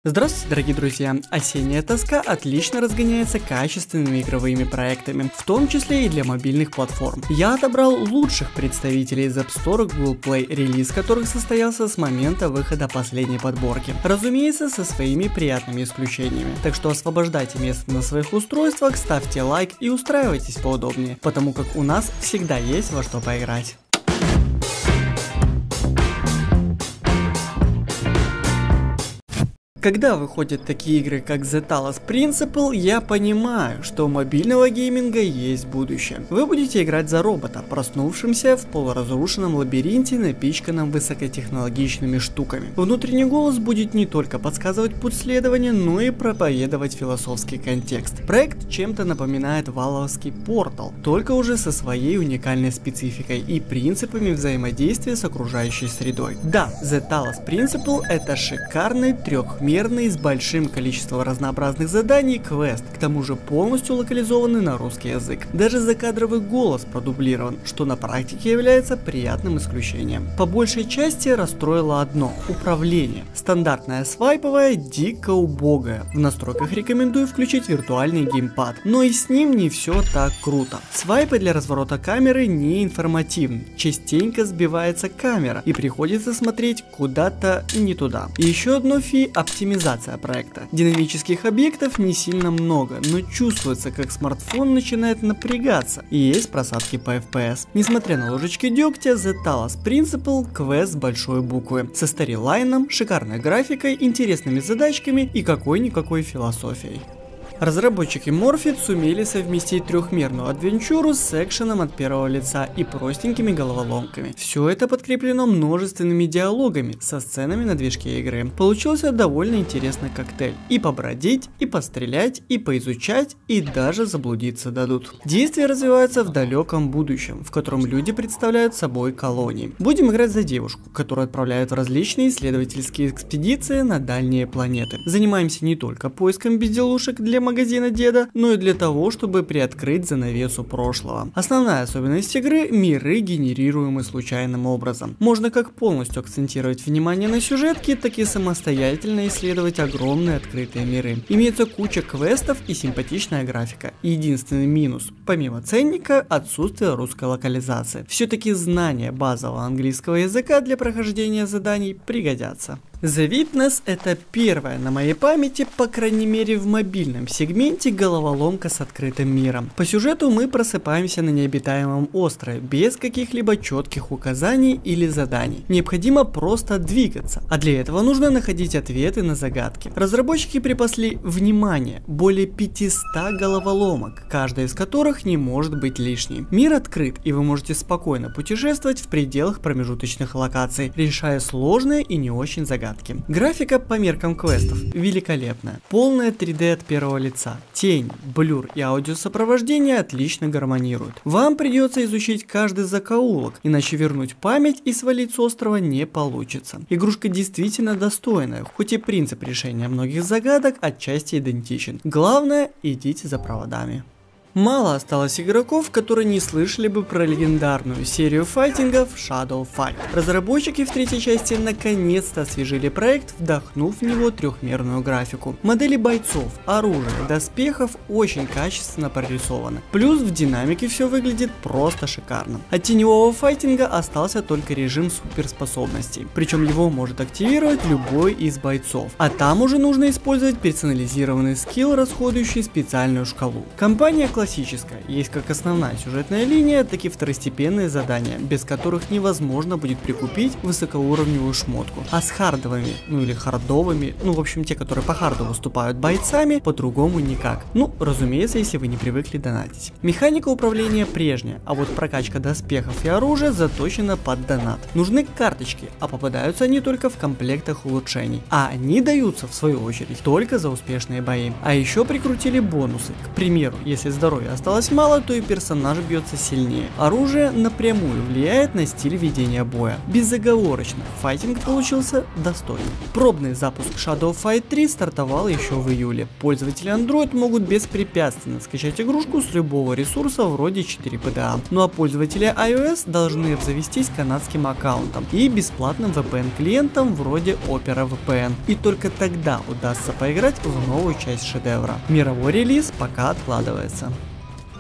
Здравствуйте, дорогие друзья! Осенняя тоска отлично разгоняется качественными игровыми проектами, в том числе и для мобильных платформ. Я отобрал лучших представителей из App Store Google Play, релиз которых состоялся с момента выхода последней подборки. Разумеется, со своими приятными исключениями. Так что освобождайте место на своих устройствах, ставьте лайк и устраивайтесь поудобнее, потому как у нас всегда есть во что поиграть. Когда выходят такие игры, как The Talos Principle, я понимаю, что у мобильного гейминга есть будущее. Вы будете играть за робота, проснувшимся в полуразрушенном лабиринте, напичканном высокотехнологичными штуками. Внутренний голос будет не только подсказывать путь следования, но и проповедовать философский контекст. Проект чем-то напоминает валовский Portal, только уже со своей уникальной спецификой и принципами взаимодействия с окружающей средой. Да, The Talos Principle — это шикарный трехмерный с большим количеством разнообразных заданий квест, к тому же полностью локализованный на русский язык. Даже закадровый голос продублирован, что на практике является приятным исключением. По большей части расстроило одно — управление. Стандартное свайповое, дико убогое. В настройках рекомендую включить виртуальный геймпад, но и с ним не все так круто. Свайпы для разворота камеры не информативны, частенько сбивается камера и приходится смотреть куда-то не туда. И еще одно фи — оптимизация проекта. Динамических объектов не сильно много, но чувствуется, как смартфон начинает напрягаться и есть просадки по FPS. Несмотря на ложечки дегтя, The Talos Principle — квест с большой буквы, со сторилайном, шикарной графикой, интересными задачками и какой-никакой философией. Разработчики Morphid сумели совместить трехмерную адвенчуру с экшеном от первого лица и простенькими головоломками. Все это подкреплено множественными диалогами со сценами на движке игры. Получился довольно интересный коктейль. И побродить, и пострелять, и поизучать, и даже заблудиться дадут. Действие развивается в далеком будущем, в котором люди представляют собой колонии. Будем играть за девушку, которую отправляют в различные исследовательские экспедиции на дальние планеты. Занимаемся не только поиском безделушек для магазина деда, но и для того, чтобы приоткрыть занавесу прошлого. Основная особенность игры — миры, генерируемые случайным образом. Можно как полностью акцентировать внимание на сюжетке, так и самостоятельно исследовать огромные открытые миры. Имеется куча квестов и симпатичная графика. Единственный минус, помимо ценника, отсутствие русской локализации. Все-таки знания базового английского языка для прохождения заданий пригодятся. The Witness — это первая на моей памяти, по крайней мере в мобильном сегменте, головоломка с открытым миром. По сюжету мы просыпаемся на необитаемом острове, без каких-либо четких указаний или заданий. Необходимо просто двигаться, а для этого нужно находить ответы на загадки. Разработчики припасли, внимание, более 500 головоломок, каждая из которых не может быть лишней. Мир открыт, и вы можете спокойно путешествовать в пределах промежуточных локаций, решая сложные и не очень загадки. Графика по меркам квестов великолепная. Полная 3D от первого лица. Тень, блюр и аудиосопровождение отлично гармонируют. Вам придется изучить каждый закоулок, иначе вернуть память и свалить с острова не получится. Игрушка действительно достойная, хоть и принцип решения многих загадок отчасти идентичен. Главное, идите за проводами. Мало осталось игроков, которые не слышали бы про легендарную серию файтингов Shadow Fight. Разработчики в третьей части наконец-то освежили проект, вдохнув в него трехмерную графику. Модели бойцов, оружия, доспехов очень качественно прорисованы. Плюс в динамике все выглядит просто шикарно. От теневого файтинга остался только режим суперспособностей, причем его может активировать любой из бойцов. А там уже нужно использовать персонализированный скилл, расходующий специальную шкалу. Компания классическая, есть как основная сюжетная линия, так и второстепенные задания, без которых невозможно будет прикупить высокоуровневую шмотку. А с хардовыми, или хардовыми, в общем те, которые по харду выступают бойцами, по-другому никак. Разумеется, если вы не привыкли донатить. Механика управления прежняя, а вот прокачка доспехов и оружия заточена под донат. Нужны карточки, а попадаются они только в комплектах улучшений. А они даются, в свою очередь, только за успешные бои. А еще прикрутили бонусы. К примеру, если здоровье здоровья осталось мало, то и персонаж бьется сильнее. Оружие напрямую влияет на стиль ведения боя. Безоговорочно, файтинг получился достойный. Пробный запуск Shadow Fight 3 стартовал еще в июле. Пользователи Android могут беспрепятственно скачать игрушку с любого ресурса вроде 4PDA. Ну а пользователи iOS должны обзавестись канадским аккаунтом и бесплатным VPN-клиентом вроде Opera VPN. И только тогда удастся поиграть в новую часть шедевра. Мировой релиз пока откладывается.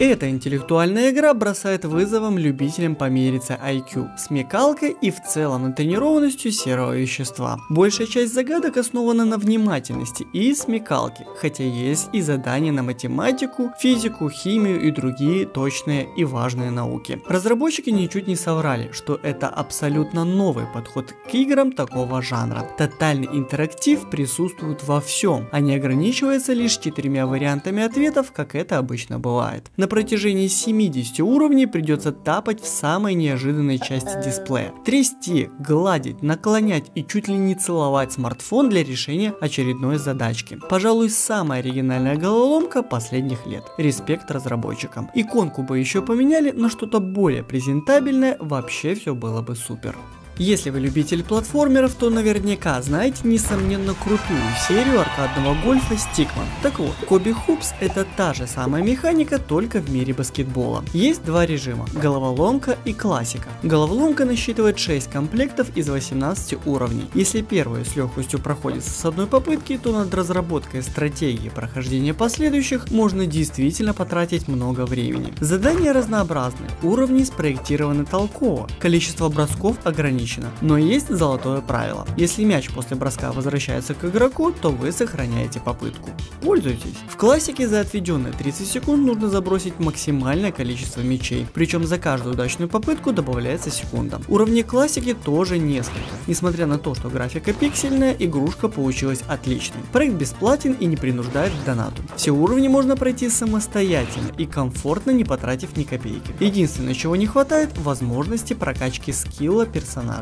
Эта интеллектуальная игра бросает вызовом любителям помериться IQ, смекалкой и в целом натренированностью серого вещества. Большая часть загадок основана на внимательности и смекалке, хотя есть и задания на математику, физику, химию и другие точные и важные науки. Разработчики ничуть не соврали, что это абсолютно новый подход к играм такого жанра. Тотальный интерактив присутствует во всем, а не ограничивается лишь 4 вариантами ответов, как это обычно бывает. На протяжении 70 уровней придется тапать в самой неожиданной части дисплея. Трясти, гладить, наклонять и чуть ли не целовать смартфон для решения очередной задачки. Пожалуй, самая оригинальная головоломка последних лет. Респект разработчикам. Иконку бы еще поменяли на что-то более презентабельное, вообще все было бы супер. Если вы любитель платформеров, то наверняка знаете несомненно крутую серию аркадного гольфа Stickman. Так вот, Kobe Hoops это та же самая механика, только в мире баскетбола. Есть два режима: головоломка и классика. Головоломка насчитывает 6 комплектов из 18 уровней. Если первый с легкостью проходится с одной попытки, то над разработкой стратегии прохождения последующих можно действительно потратить много времени. Задания разнообразны, уровни спроектированы толково, количество бросков ограничено. Но есть золотое правило: если мяч после броска возвращается к игроку, то вы сохраняете попытку. Пользуйтесь. В классике за отведенные 30 секунд нужно забросить максимальное количество мячей, причем за каждую удачную попытку добавляется секунда. Уровней классики тоже несколько. Несмотря на то, что графика пиксельная, игрушка получилась отличной. Проект бесплатен и не принуждает к донату. Все уровни можно пройти самостоятельно и комфортно, не потратив ни копейки. Единственное, чего не хватает, возможности прокачки скилла персонажей.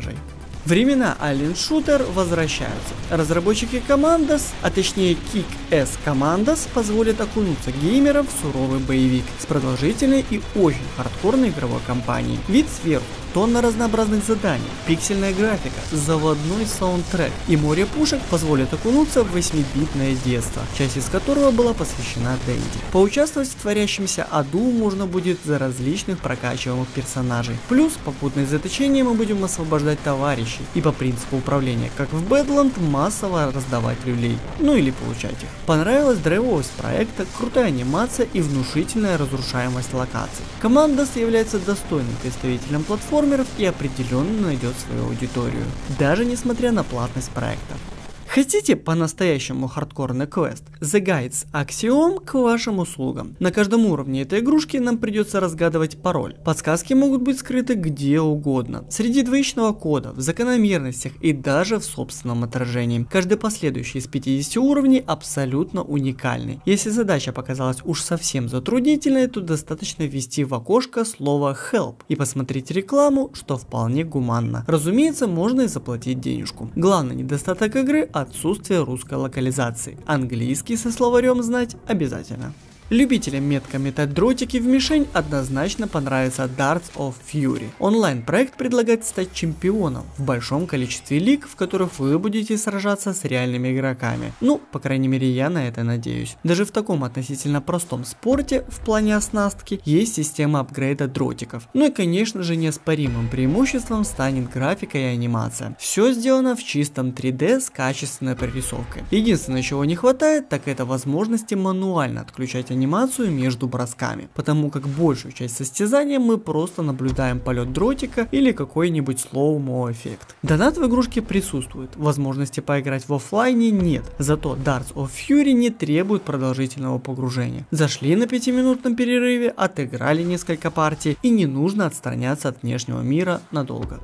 Времена Alien Shooter возвращаются. Разработчики Commandos, а точнее Kick-Ass Commandos, позволят окунуться геймерам в суровый боевик с продолжительной и очень хардкорной игровой кампанией. Вид сверху, тонна разнообразных заданий, пиксельная графика, заводной саундтрек и море пушек позволят окунуться в 8-битное детство, часть из которого была посвящена Дэнди. Поучаствовать в творящемся аду можно будет за различных прокачиваемых персонажей. Плюс попутное заточение мы будем освобождать товарищей и по принципу управления, как в Badland, массово раздавать люлей, ну или получать их. Понравилась драйвовость проекта, крутая анимация и внушительная разрушаемость локаций. Commandos является достойным представителем платформеров и определенно найдет свою аудиторию, даже несмотря на платность проекта. Хотите по-настоящему хардкорный квест? The Guides Axiom к вашим услугам. На каждом уровне этой игрушки нам придется разгадывать пароль. Подсказки могут быть скрыты где угодно. Среди двоичного кода, в закономерностях и даже в собственном отражении. Каждый последующий из 50 уровней абсолютно уникальный. Если задача показалась уж совсем затруднительной, то достаточно ввести в окошко слово help и посмотреть рекламу, что вполне гуманно. Разумеется, можно и заплатить денежку. Главный недостаток игры — отсутствие русской локализации. Английский со словарем знать обязательно. Любителям метко метать дротики в мишень однозначно понравится Darts of Fury. Онлайн-проект предлагает стать чемпионом в большом количестве лиг, в которых вы будете сражаться с реальными игроками. Ну, по крайней мере, я на это надеюсь. Даже в таком относительно простом спорте в плане оснастки есть система апгрейда дротиков. Ну и, конечно же, неоспоримым преимуществом станет графика и анимация. Все сделано в чистом 3D с качественной прорисовкой. Единственное, чего не хватает, так это возможности мануально отключать анимацию между бросками, потому как большую часть состязания мы просто наблюдаем полет дротика или какой-нибудь slow-mo эффект. Донат в игрушке присутствует, возможности поиграть в офлайне нет, зато Darts of Fury не требует продолжительного погружения. Зашли на 5-минутном перерыве, отыграли несколько партий и не нужно отстраняться от внешнего мира надолго.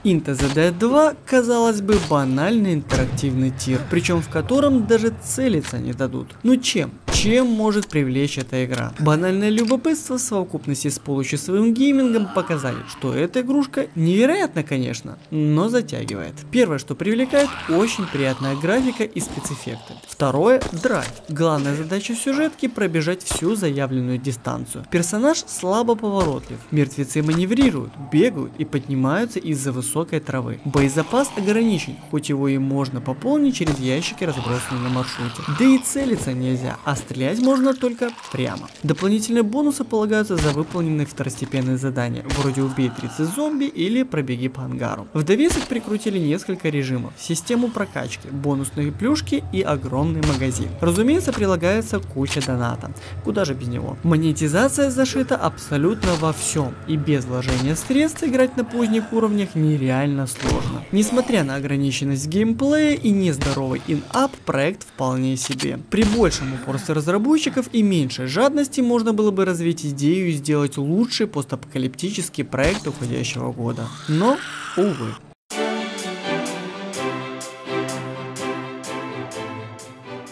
Into the Dead 2, казалось бы, банальный интерактивный тир, причем в котором даже целиться не дадут. Ну чем? Чем может привлечь эта игра? Банальное любопытство в совокупности с получасовым геймингом показали, что эта игрушка невероятна, конечно, но затягивает. Первое, что привлекает, очень приятная графика и спецэффекты. Второе – драйв. Главная задача сюжетки – пробежать всю заявленную дистанцию. Персонаж слабо поворотлив, мертвецы маневрируют, бегают и поднимаются из-за высокой травы. Боезапас ограничен, хоть его и можно пополнить через ящики, разбросанные на маршруте. Да и целиться нельзя, а стрелять можно только прямо. Дополнительные бонусы полагаются за выполненные второстепенные задания, вроде убей 30 зомби или пробеги по ангару. В довесок прикрутили несколько режимов, систему прокачки, бонусные плюшки и огромный магазин. Разумеется, прилагается куча доната, куда же без него. Монетизация зашита абсолютно во всем, и без вложения средств играть на поздних уровнях нереально сложно. Несмотря на ограниченность геймплея и нездоровый ин-ап, проект вполне себе. При большем упорстве разработчиков и меньшей жадности можно было бы развить идею и сделать лучший постапокалиптический проект уходящего года. Но, увы.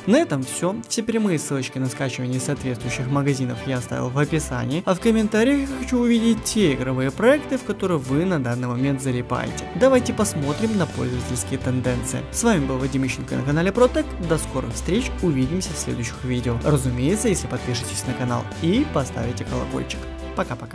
На этом все. Все прямые ссылочки на скачивание соответствующих магазинов я оставил в описании, а в комментариях я хочу увидеть те игровые проекты, в которые вы на данный момент залипаете. Давайте посмотрим на пользовательские тенденции. С вами был Вадим Ищенко на канале Протек. До скорых встреч, увидимся в следующих видео. Разумеется, если подпишетесь на канал и поставите колокольчик. Пока-пока.